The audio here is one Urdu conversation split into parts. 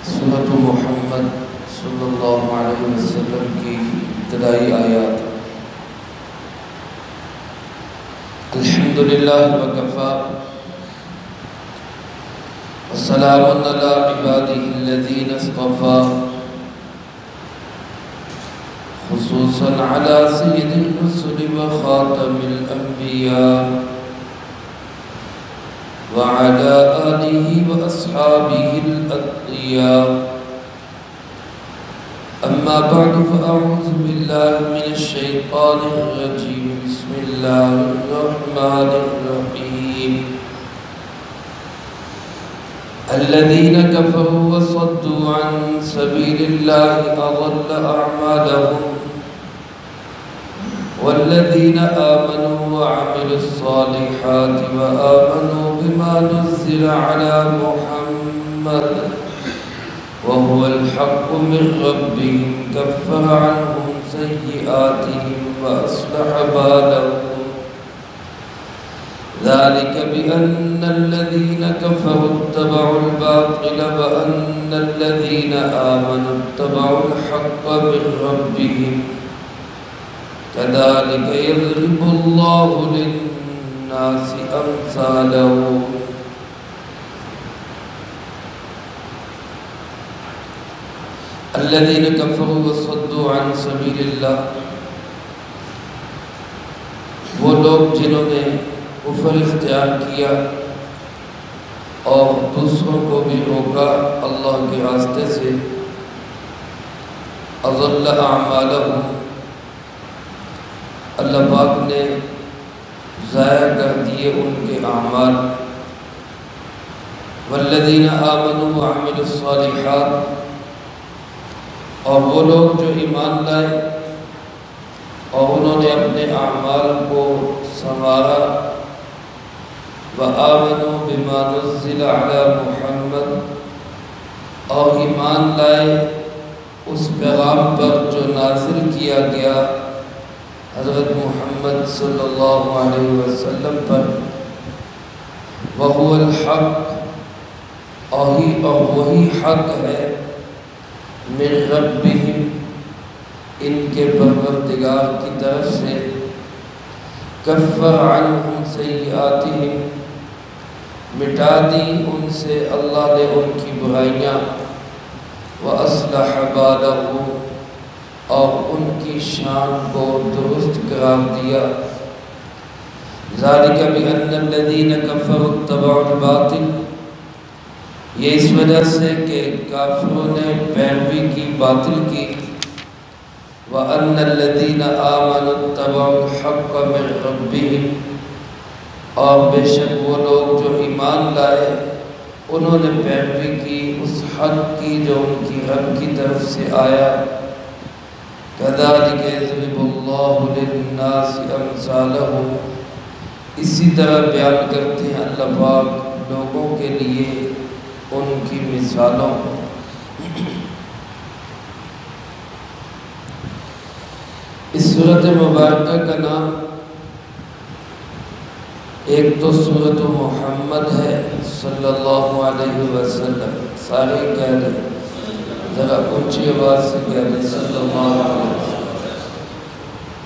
سورۃ محمد صلی اللہ علیہ وسلم کی ابتدائی آیات۔ الحمدللہ وکفی وسلام علی عبادہ الذین اصطفی، خصوصا علی سید الرسل وخاتم الانبیاء وعلى آلہ واصحابہ الاتقیاء۔ اما بعد فاعوذ باللہ من الشیطان الرجیم، بسم اللہ الرحمن الرحیم۔ الذین کفروا وصدوا عن سبیل اللہ اضل اعمالهم، والذین آمنوا وعملوا الصالحات وآمنوا بما نزل على محمد وهو الحق من ربهم كفر عنهم سيئاتهم وأصلح بالهم، ذلك بأن الذين كفروا اتبعوا الباطل وأن الذين آمنوا اتبعوا الحق من ربهم، كذلك يضرب الله للناس أمثالهم۔ الذين كفروا وصدوا عن سبيل الله، وہ لوگ جنہوں نے کفر اختیار کیا اور دوسروں کو بھی روکا اللہ کے راستے سے، اضل اعمالهم، اللہ پاک نے ضائع کر دیے ان کے اعمال۔ والذین آمنوا وعملوا الصالحات، اور وہ لوگ جو ایمان لائے اور انہوں نے اپنے اعمال کو سنوارا، وآمنوا بما نزل علی محمد، اور ایمان لائے اس پیغام پر جو نازل کیا گیا حضرت محمد صلی اللہ علیہ وسلم پر، وَهُوَ الْحَقُّ، اور وہی حق ہے، من ربہم، ان کے پروردگار کی طرف سے، کفر عنہم سیئاتہم، مٹا دی ان سے اللہ نے ان کی برائیاں، وَأَصْلَحَ بَالَهُمْ، اور ان کی شان کو درست قرار دیا۔ ذَلِكَ بِأَنَّ الَّذِينَ كَفَرُوا اتَّبَعُوا الْبَاطِلَ، یہ اس وجہ سے کہ کافروں نے پیروی کی باطل کی، وَأَنَّ الَّذِينَ آمَنُوا اتَّبَعُوا الْحَقَّ مِنْ رَبِّهِمْ، اور بے شک وہ لوگ جو ایمان لائے انہوں نے پیروی کی اس حق کی جو ان کی رب کی طرف سے آیا۔ كَذَلِكَ يَضْرِبُ اللَّهُ لِلنَّاسِ أَمْثَالَهُمْ، اسی طرح بیان کرتے ہیں اللہ پاک لوگوں کے لیے ان کی مثالوں۔ اس سورۃ مبارکہ کا نام ایک تو سورۃ محمد ہے صلی اللہ علیہ وسلم، سارے کہہ دیں، ذرا اونچی آواز سے کہہ دیں صلی اللہ علیہ وسلم۔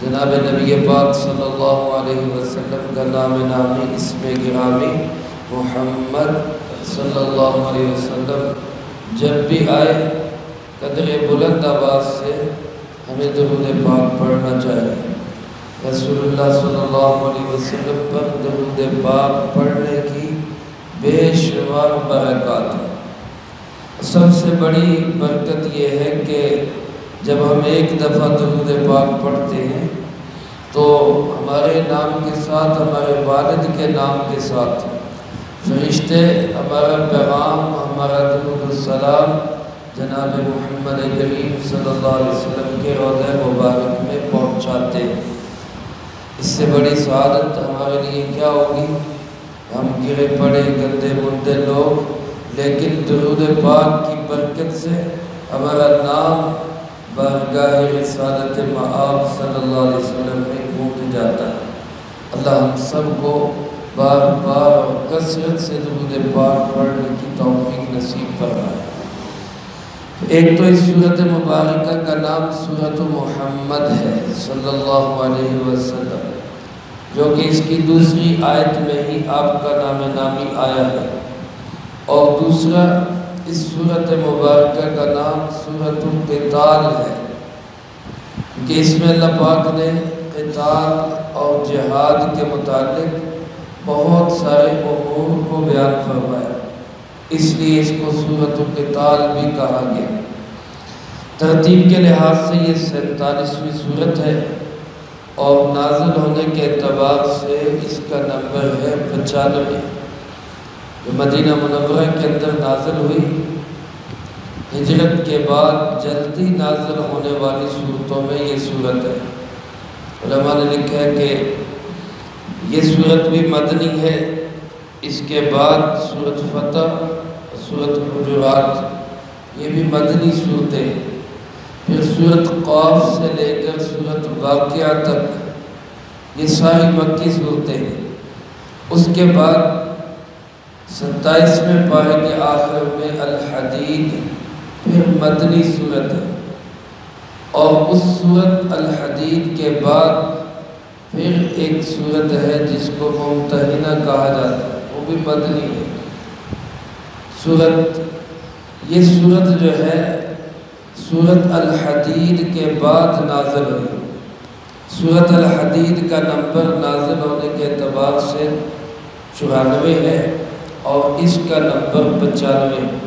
جناب نبی پاک صلی اللہ علیہ وسلم کا نام نامی اسم گرامی محمد صلی اللہ علیہ وسلم جب بھی آئے قدر بلند آواز سے ہمیں درود پاک پڑھنا چاہیے۔ رسول اللہ صلی اللہ علیہ وسلم پر درود پاک پڑھنے کی بے شمار برکات ہیں۔ سب سے بڑی برکت یہ ہے کہ جب ہم ایک دفعہ درود پاک پڑھتے ہیں تو ہمارے نام کے ساتھ، ہمارے والد کے نام کے ساتھ فرشتے ہمارا پیغام، ہمارا درود السلام جناب محمد کریم صلی اللہ علیہ وسلم کے روضہ مبارک میں پہنچاتے ہیں۔ اس سے بڑی سعادت ہمارے لیے کیا ہوگی؟ ہم گرے پڑے گندے مندے لوگ، لیکن درود پاک کی برکت سے ہمارا نام بارگاہ رسالت مآب صلی اللہ علیہ وسلم میں گونج جاتا ہے۔ اللہ ہم سب کو بار بار اور کثرت سے درود پاک پڑھنے کی توفیق نصیب فرمائے۔ ایک تو اس صورت مبارکہ کا نام سورۃ محمد ہے صلی اللہ علیہ وسلم، جو کہ اس کی دوسری آیت میں ہی آپ کا نام نامی آیا ہے، اور دوسرا اس صورت مبارکہ کا نام سورۃ القتال ہے کہ اس میں اللہ پاک نے قتال اور جہاد کے متعلق بہت سارے امور کو بیان فرمایا، اس لیے اس کو سورۃ القتال بھی کہا گیا۔ ترتیب کے لحاظ سے یہ 47ویں سورت ہے اور نازل ہونے کے اعتبار سے اس کا نمبر ہے 95، جو مدینہ منورہ کے اندر نازل ہوئی، ہجرت کے بعد جلدی نازل ہونے والی صورتوں میں یہ صورت ہے۔ علماء نے لکھا ہے کہ یہ صورت بھی مدنی ہے، اس کے بعد سورۃ فتح، سورۃ حجرات، یہ بھی مدنی صورتیں ہیں۔ پھر سورۃ قاف سے لے کر سورۃ واقعہ تک یہ ساری مکی صورتیں ہیں۔ اس کے بعد 27ویں پارے کے آخر میں الحدید پھر مدنی صورت ہے، اور اس سورۃ الحدید کے بعد پھر ایک صورت ہے جس کو ممتحنہ کہا جاتا ہے، وہ بھی مدنی ہے۔ یہ صورت جو ہے سورۃ الحدید کے بعد نازل ہوئی۔ سورۃ الحدید کا نمبر نازل ہونے کے اعتبار سے 94 ہے اور اس کا نمبر 95 ہے۔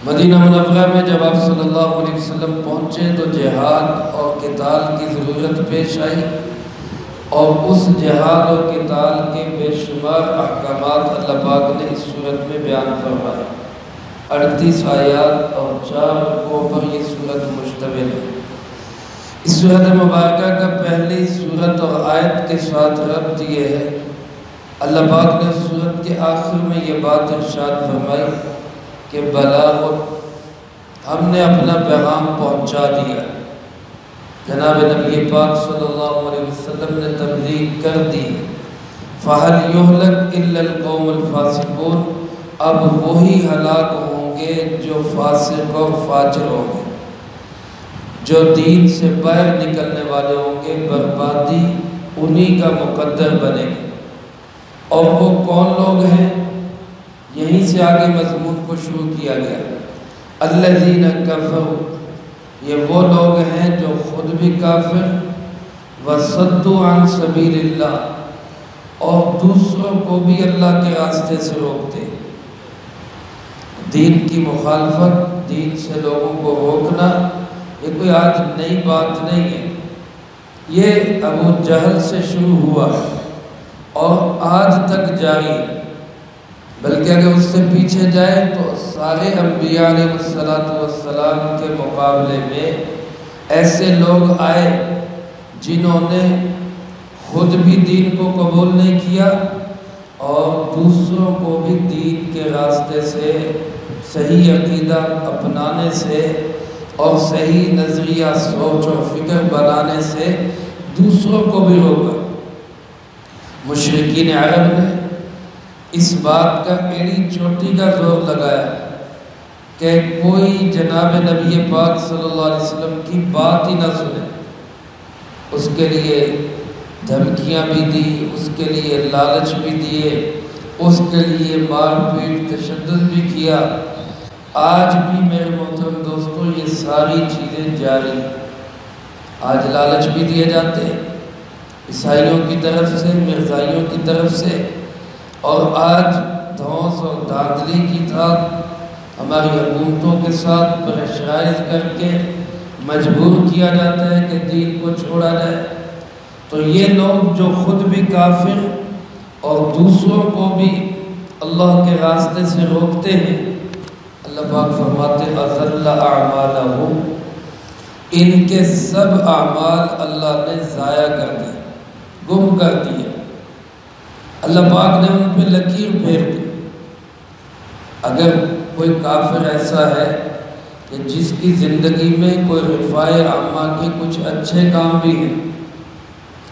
مدینہ منورہ میں جب آپ صلی اللہ علیہ وسلم پہنچے تو جہاد اور قتال کی ضرورت پیش آئی، اور اس جہاد اور قتال کے بے شمار احکامات اللہ پاک نے اس صورت میں بیان فرمائے۔ 38 آیات اور 4 رکوعوں پر یہ صورت مشتمل ہے۔ اس صورت مبارکہ کا پہلی صورت اور آیت کے ساتھ ربط یہ ہے، اللہ پاک نے صورت کے آخر میں یہ بات ارشاد فرمائی کہ بلاغ، ہم نے اپنا پیغام پہنچا دیا، جناب نبی پاک صلی اللہ علیہ وسلم نے تبلیغ کر دی۔ فَهَلْ يُهْلَكْ إِلَّا الْقَوْمُ الْفَاسِقُونَ، اب وہی ہلاک ہوں گے جو فاسق اور فاجر ہوں گے، جو دین سے باہر نکلنے والے ہوں گے، بربادی انہی کا مقدر بنے گی۔ اور وہ کون لوگ ہیں؟ یہیں سے آگے مضمون کو شروع کیا گیا، الذین کفروا، یہ وہ لوگ ہیں جو خود بھی کافر، وصدوا عن سبیل اللہ، اور دوسروں کو بھی اللہ کے راستے سے روکتے ہیں۔ دین کی مخالفت، دین سے لوگوں کو روکنا، یہ کوئی آج نئی بات نہیں ہے، یہ ابو جہل سے شروع ہوا اور آج تک جاری ہے۔ بلکہ اگر اس سے پیچھے جائیں تو سارے انبیاء علیہ السلام کے مقابلے میں ایسے لوگ آئے جنہوں نے خود بھی دین کو قبول نہیں کیا اور دوسروں کو بھی دین کے راستے سے، صحیح عقیدہ اپنانے سے اور صحیح نظریہ، سوچ اور فکر بنانے سے دوسروں کو بھی روکا۔ مشرکین عرب نے اس بات کا ایڑی چوٹی کا زور لگایا کہ کوئی جناب نبی پاک صلی اللہ علیہ وسلم کی بات ہی نہ سنے۔ اس کے لیے دھمکیاں بھی دی، اس کے لیے لالچ بھی دیے، اس کے لیے مار پیٹ تشدد بھی کیا۔ آج بھی میرے محترم دوستوں یہ ساری چیزیں جاری ہیں۔ آج لالچ بھی دیے جاتے ہیں عیسائیوں کی طرف سے، مرزائیوں کی طرف سے، اور آج دھوس اور دھاندلی کی ساتھ ہماری حکومتوں کے ساتھ پریشرائز کر کے مجبور کیا جاتا ہے کہ دین کو چھوڑا جائے۔ تو یہ لوگ جو خود بھی کافر اور دوسروں کو بھی اللہ کے راستے سے روکتے ہیں، اللہ پاک فرماتے اضل اعمالہم، ان کے سب اعمال اللہ نے ضائع کر دیے، گم کر دیے۔ اللہ پاک نے ان پہ لکیر پھیر دی۔ اگر کوئی کافر ایسا ہے کہ جس کی زندگی میں کوئی رفاع عامہ کے کچھ اچھے کام بھی ہیں،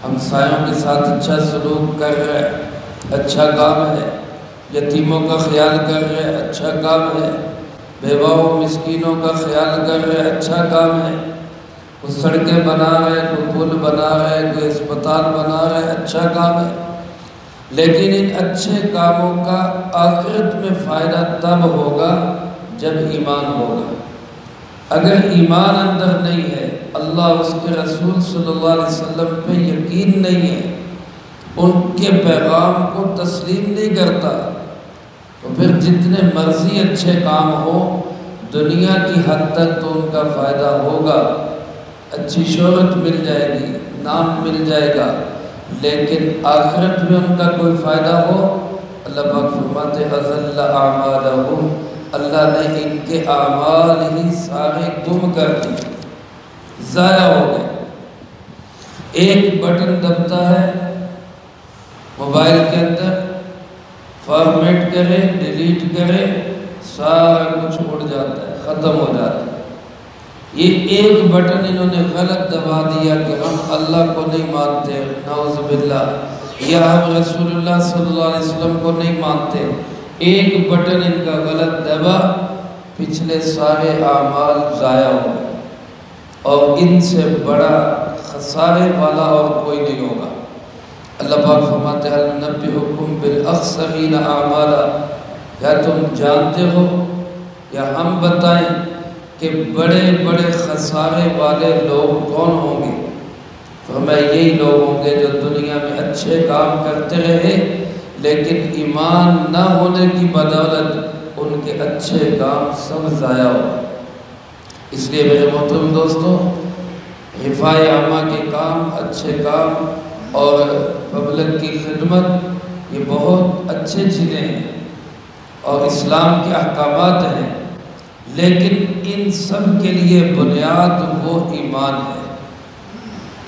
ہمسایوں کے ساتھ اچھا سلوک کر رہے، اچھا کام ہے، یتیموں کا خیال کر رہے، اچھا کام ہے، بیواؤں مسکینوں کا خیال کر رہے، اچھا کام ہے۔ کوئی سڑکیں بنا رہے، کوئی پل بنا رہے، کوئی اسپتال بنا رہے، اچھا کام ہے، لیکن ان اچھے کاموں کا آخرت میں فائدہ تب ہوگا جب ایمان ہوگا۔ اگر ایمان اندر نہیں ہے، اللہ اس کے رسول صلی اللہ علیہ وسلم پہ یقین نہیں ہے، ان کے پیغام کو تسلیم نہیں کرتا، تو پھر جتنے مرضی اچھے کام ہو دنیا کی حد تک تو ان کا فائدہ ہوگا، اچھی شہرت مل جائے گی، نام مل جائے گا، لیکن آخرت میں ان کا کوئی فائدہ ہو؟ اللہ پاک فرماتے اضل اعمالہم، اللہ نے ان کے اعمال ہی سارے گم کر دیے، ضائع ہو گئے۔ ایک بٹن دبتا ہے موبائل کے اندر، فارمیٹ کرے، ڈیلیٹ کرے، سارا کچھ اڑ جاتا ہے، ختم ہو جاتا ہے۔ یہ ایک بٹن انہوں نے غلط دبا دیا کہ ہم اللہ کو نہیں مانتے، نعوذ باللہ، یا ہم رسول اللہ صلی اللہ علیہ وسلم کو نہیں مانتے، ایک بٹن ان کا غلط دبا، پچھلے سارے اعمال ضائع ہو گئے، اور ان سے بڑا خسارے والا اور کوئی نہیں ہوگا۔ اللہ پاک فرماتے ہیں هل ننبئکم بالاخسرین اعمالا، کیا تم جانتے ہو یا ہم بتائیں کہ بڑے بڑے خسارے والے لوگ کون ہوں گے؟ فرمایا یہی لوگ ہوں گے جو دنیا میں اچھے کام کرتے رہے لیکن ایمان نہ ہونے کی بدولت ان کے اچھے کام سب ضائع ہو گئے۔ اس لیے میرے محترم دوستو، رفاع عامہ کے کام، اچھے کام اور پبلک کی خدمت، یہ بہت اچھے چیزیں ہیں اور اسلام کے احکامات ہیں، لیکن ان سب کے لیے بنیاد وہ ایمان ہے۔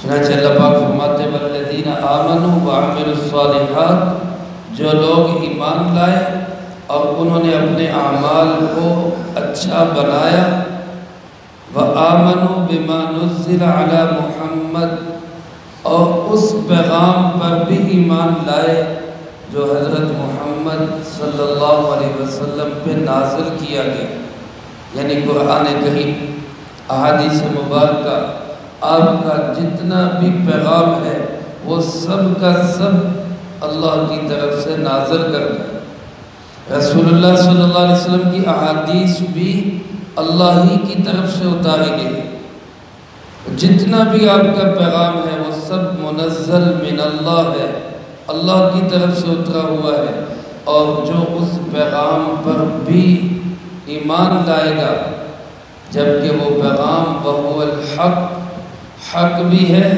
چنانچہ اللہ پاک فرماتے ہیں والذین آمنوا وعملوا الصالحات، جو لوگ ایمان لائے اور انہوں نے اپنے اعمال کو اچھا بنایا، وآمنوا بما نزل علی محمد، اور اس پیغام پر بھی ایمان لائے جو حضرت محمد صلی اللہ علیہ وسلم پہ نازل کیا گیا، یعنی قرآن کریم، احادیث مبارکہ، آپ کا جتنا بھی پیغام ہے وہ سب کا سب اللہ کی طرف سے نازل کر گیا۔ رسول اللہ صلی اللہ علیہ وسلم کی احادیث بھی اللہ ہی کی طرف سے اتاری گئی، جتنا بھی آپ کا پیغام ہے وہ سب منزل من اللہ ہے، اللہ کی طرف سے اترا ہوا ہے، اور جو اس پیغام پر بھی ایمان لائے گا جبکہ وہ پیغام وہو الحق، حق بھی ہے،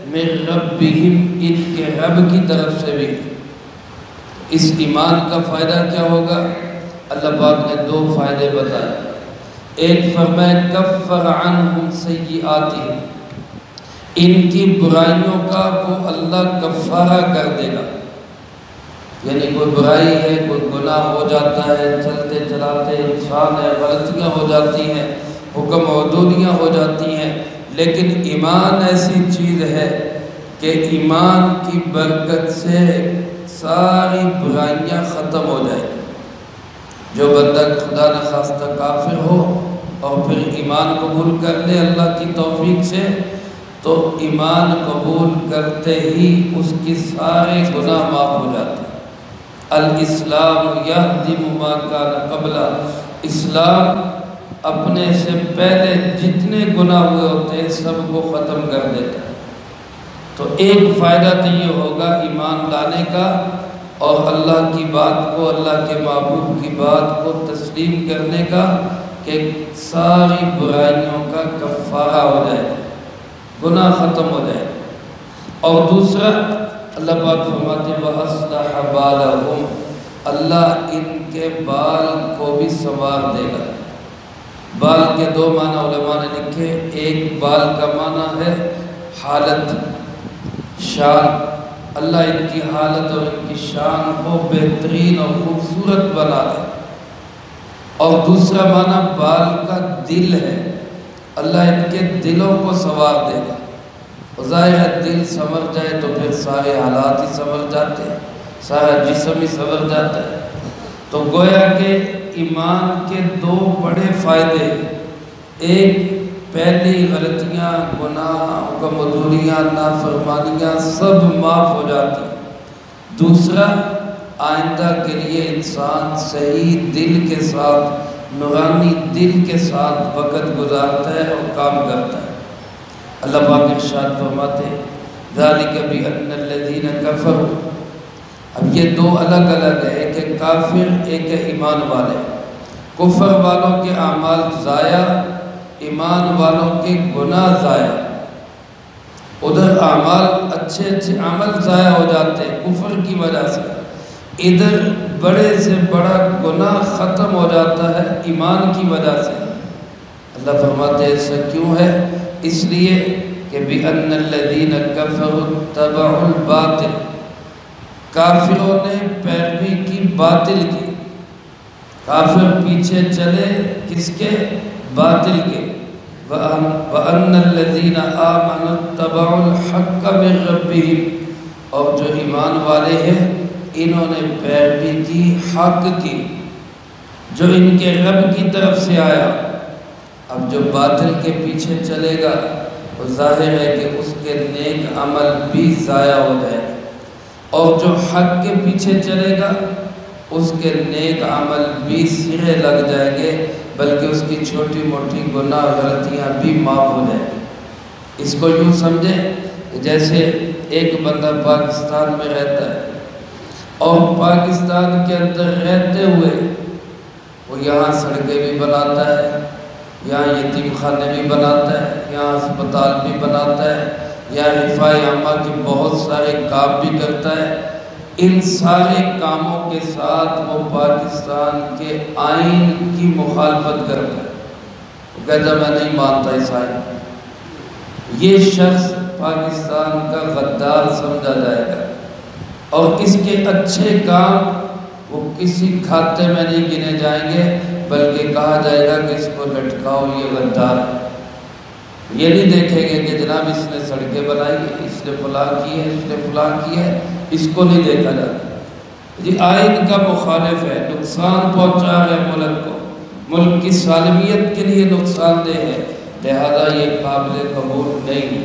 من ربہم، ان کے رب کی طرف سے بھی۔ اس ایمان کا فائدہ کیا ہوگا؟ اللہ پاک نے دو فائدے بتائے۔ ایک فرمایا کفر عنہم سیئاتہم، ان کی برائیوں کا وہ اللہ کفارہ کر دے گا، یعنی کوئی برائی ہے، کوئی گناہ ہو جاتا ہے، چلتے چلاتے انسان ہے، غلطیاں ہو جاتی ہیں، حکم حدودیاں ہو جاتی ہیں، لیکن ایمان ایسی چیز ہے کہ ایمان کی برکت سے ساری برائیاں ختم ہو جائیں گی۔ جو بندہ خدا نخواستہ کافر ہو اور پھر ایمان قبول کر لے اللہ کی توفیق سے، تو ایمان قبول کرتے ہی اس کی سارے گناہ معاف ہو جاتے ہیں۔ الاسلام یہدم ما کان قبلہ، اسلام اپنے سے پہلے جتنے گناہ ہوئے ہوتے ہیں سب کو ختم کر دیتا ہے۔ تو ایک فائدہ تو یہ ہوگا ایمان لانے کا اور اللہ کی بات کو، اللہ کے محبوب کی بات کو تسلیم کرنے کا کہ ساری برائیوں کا کفارہ ہو جائے، گناہ ختم ہو جائے۔ اور دوسرا اللہ پاک فرماتے ہیں وَأَصْلَحَ بَالَهُمْ، اللہ ان کے بال کو بھی سنوار دے گا۔ بال کے دو معنی علماء نے لکھے، ایک بال کا معنی ہے حالت، شان، اللہ ان کی حالت اور ان کی شان کو بہترین اور خوبصورت بنا دے، اور دوسرا معنی بال کا دل ہے، اللہ ان کے دلوں کو سنوار دے گا۔ ظاہر ہے دل سنور جائے تو پھر سارے حالات ہی سنور جاتے ہیں، سارا جسم ہی سنور جاتا ہے۔ تو گویا کہ ایمان کے دو بڑے فائدے، ایک پہلی غلطیاں، گناہ، حکم عدولیاں، نافرمانیاں سب معاف ہو جاتی، دوسرا آئندہ کے لیے انسان صحیح دل کے ساتھ، نورانی دل کے ساتھ وقت گزارتا ہے اور کام کرتا ہے۔ اللہ پاک ارشاد فرماتے ہیں ذَلِكَ بِأَنَّ الَّذِينَ كَفَرُوا، اب یہ دو الگ الگ ہے کہ کافر ایک ہے ایمان والے، کفر والوں کے اعمال ضائع، ایمان والوں کے گناہ ضائع۔ ادھر اعمال اچھے اچھے عمل ضائع ہو جاتے ہیں کفر کی وجہ سے، ادھر بڑے سے بڑا گناہ ختم ہو جاتا ہے ایمان کی وجہ سے۔ اللہ فرماتے ہیں ایسا کیوں ہے؟ اس لیے کہ بِأَنَّ الَّذِينَ كَفَرُوا اتَّبَعُوا الْبَاطِلَ، کافروں نے پیروی کی باطل کی، کافر پیچھے چلے کس کے؟ باطل کے۔ وَأَنَّ الَّذِينَ آمَنُوا اتَّبَعُوا الْحَقَّ مِن رَبِّهِمْ، اور جو ایمان والے ہیں انہوں نے پیروی کی حق کی جو ان کے رب کی طرف سے آیا۔ اب جو باطل کے پیچھے چلے گا وہ ظاہر ہے کہ اس کے نیک عمل بھی ضائع ہو جائے گا، اور جو حق کے پیچھے چلے گا اس کے نیک عمل بھی سرے لگ جائیں گے، بلکہ اس کی چھوٹی موٹی گناہ غلطیاں بھی معاف ہو جائیں گی۔ اس کو یوں سمجھیں کہ جیسے ایک بندہ پاکستان میں رہتا ہے اور پاکستان کے اندر رہتے ہوئے وہ یہاں سڑکیں بھی بناتا ہے، یہاں یتیم خانے بھی بناتا ہے، یہاں اسپتال بھی بناتا ہے، یہاں رفاع عامہ کے بہت سارے کام بھی کرتا ہے۔ ان سارے کاموں کے ساتھ وہ پاکستان کے آئین کی مخالفت کرتا ہے، وہ کہتا ہے میں نہیں مانتا اس آئین۔ یہ شخص پاکستان کا غدار سمجھا جائے گا، اور اس کے اچھے کام وہ کسی کھاتے میں نہیں گنے جائیں گے، بلکہ کہا جائے گا کہ اس کو لٹکاؤ یہ غدار ہے۔ یہ نہیں دیکھیں گے کہ جناب اس نے سڑکیں بنائی ہے، اس نے فلاں کی ہے، اس نے فلاں کی ہے، اس کو نہیں دیکھا جاتا۔ یہ آئین کا مخالف ہے، نقصان پہنچا ہے ملک کو، ملک کی سالمیت کے لیے نقصان دہ ہے، لہذا یہ قابل قبول نہیں ہے۔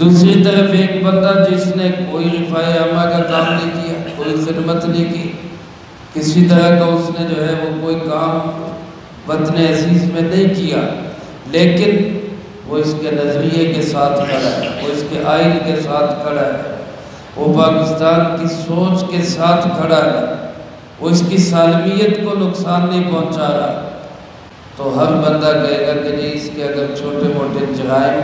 دوسری طرف ایک بندہ جس نے کوئی رفاع عامہ کا کام نہیں کیا، کوئی خدمت نہیں کی، کسی طرح کا اس نے جو ہے وہ کوئی کام وطن عزیز میں نہیں کیا، لیکن وہ اس کے نظریے کے ساتھ کھڑا ہے، وہ اس کے آئین کے ساتھ کھڑا ہے، وہ پاکستان کی سوچ کے ساتھ کھڑا ہے، وہ اس کی سالمیت کو نقصان نہیں پہنچا رہا، تو ہر بندہ کہے گا کہ نہیں اس کے اگر چھوٹے موٹے جرائم